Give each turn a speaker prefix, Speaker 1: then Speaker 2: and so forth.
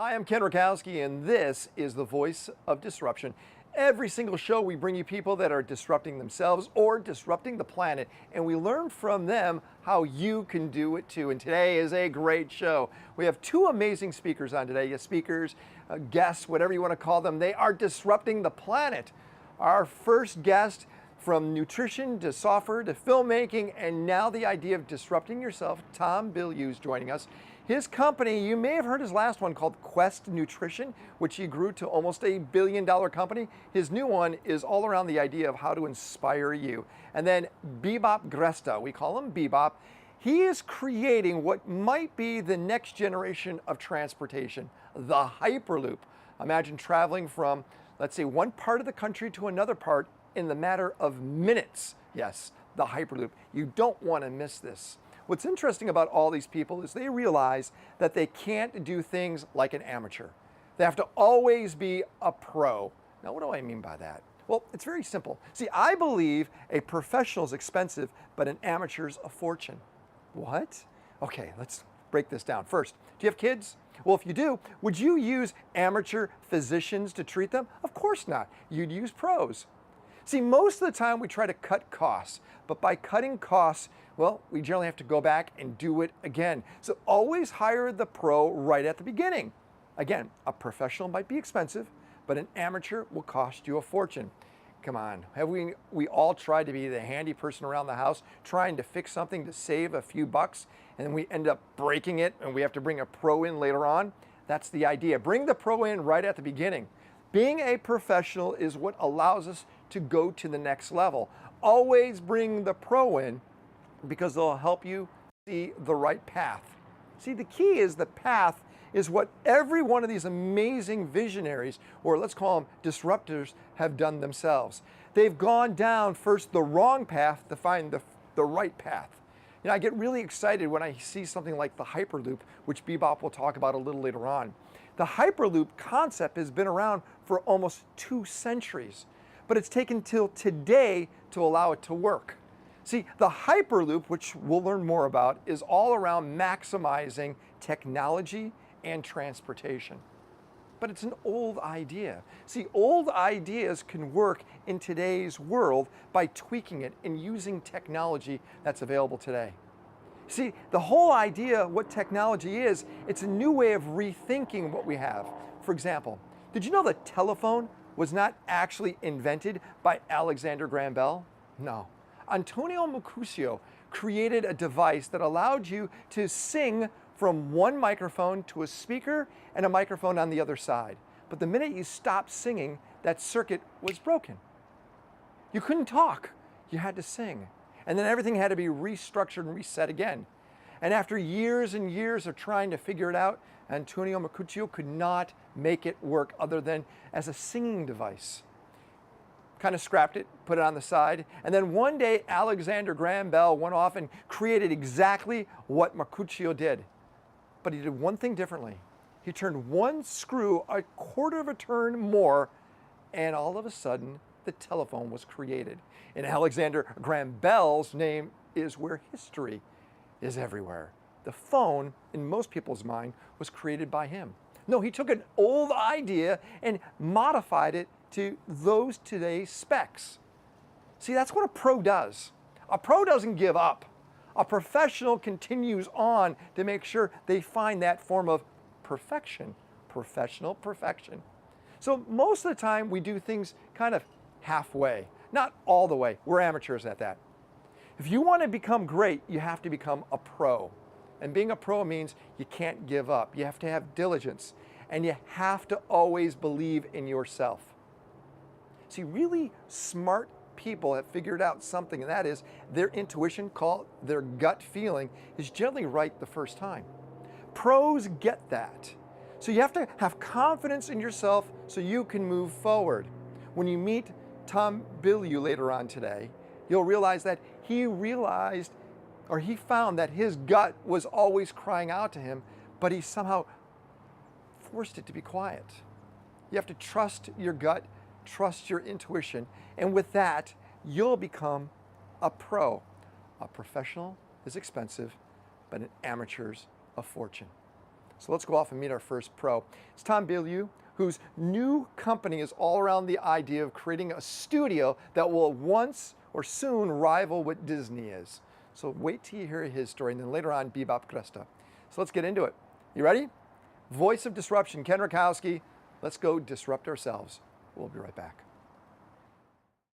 Speaker 1: Hi, I'm Ken Rutkowski, and this is the Voice of Disruption. Every single show, we bring you people that are disrupting themselves or disrupting the planet, and we learn from them how you can do it too. And today is a great show. We have two amazing speakers on today. Speakers, guests, whatever you want to call them. They are disrupting the planet. Our first guest, from nutrition to software to filmmaking, and now the idea of disrupting yourself, Tom Bilyeu is joining us. His company, you may have heard his last one called Quest Nutrition, which he grew to almost $1 billion company. His new one is all around the idea of how to inspire you. And then Bibop Gresta, we call him Bibop. He is creating what might be the next generation of transportation, the Hyperloop. Imagine traveling from, let's say, one part of the country to another part in the matter of minutes. Yes, the Hyperloop. You don't want to miss this. What's interesting about all these people is they realize that they can't do things like an amateur. They have to always be a pro. Now, what do I mean by that? Well, it's very simple. See, I believe a professional is expensive, but an amateur's a fortune. What? Okay, let's break this down. First, do you have kids? Well, if you do, would you use amateur physicians to treat them? Of course not. You'd use pros. See, most of the time we try to cut costs, but by cutting costs, well, we generally have to go back and do it again. So always hire the pro right at the beginning. Again, a professional might be expensive, but an amateur will cost you a fortune. Come on, have we all tried to be the handy person around the house, trying to fix something to save a few bucks, and then we end up breaking it and we have to bring a pro in later on? That's the idea. Bring the pro in right at the beginning. Being a professional is what allows us to go to the next level. Always bring the pro in because they'll help you see the right path. See, the key is the path is what every one of these amazing visionaries, or let's call them disruptors, have done themselves. They've gone down first the wrong path to find the right path. You know, I get really excited when I see something like the Hyperloop, which Bibop will talk about a little later on. The Hyperloop concept has been around for almost 2 centuries, but it's taken till today to allow it to work. See, the Hyperloop, which we'll learn more about, is all around maximizing technology and transportation. But it's an old idea. See, old ideas can work in today's world by tweaking it and using technology that's available today. See, the whole idea of what technology is, it's a new way of rethinking what we have. For example, did you know the telephone was not actually invented by Alexander Graham Bell? No. Antonio Mercutio created a device that allowed you to sing from one microphone to a speaker and a microphone on the other side. But the minute you stopped singing, that circuit was broken. You couldn't talk, you had to sing. And then everything had to be restructured and reset again. And after years and years of trying to figure it out, Antonio Mercutio could not make it work other than as a singing device. Kind of scrapped it, put it on the side, and then one day Alexander Graham Bell went off and created exactly what Mercutio did. But he did one thing differently. He turned one screw a quarter of a turn more, and all of a sudden the telephone was created. And Alexander Graham Bell's name is where history is everywhere. The phone, in most people's mind, was created by him. No, he took an old idea and modified it to those today's specs. See, that's what a pro does. A pro doesn't give up. A professional continues on to make sure they find that form of perfection, professional perfection. So most of the time we do things kind of halfway, not all the way. We're amateurs at that. If you want to become great, you have to become a pro. And being a pro means you can't give up. You have to have diligence, and you have to always believe in yourself. See, really smart people have figured out something, and that is their intuition, called their gut feeling, is generally right the first time. Pros get that. So you have to have confidence in yourself so you can move forward. When you meet Tom Bilyeu later on today, you'll realize that he found that his gut was always crying out to him, but he somehow forced it to be quiet. You have to trust your gut, trust your intuition, and with that, you'll become a pro. A professional is expensive, but an amateur's a fortune. So let's go off and meet our first pro. It's Tom Bilyeu, whose new company is all around the idea of creating a studio that will once or soon rival what Disney is. So wait till you hear his story, and then later on, Bibop, Gresta. So let's get into it. You ready? Voice of disruption, Ken Rutkowski. Let's go disrupt ourselves. We'll be right back.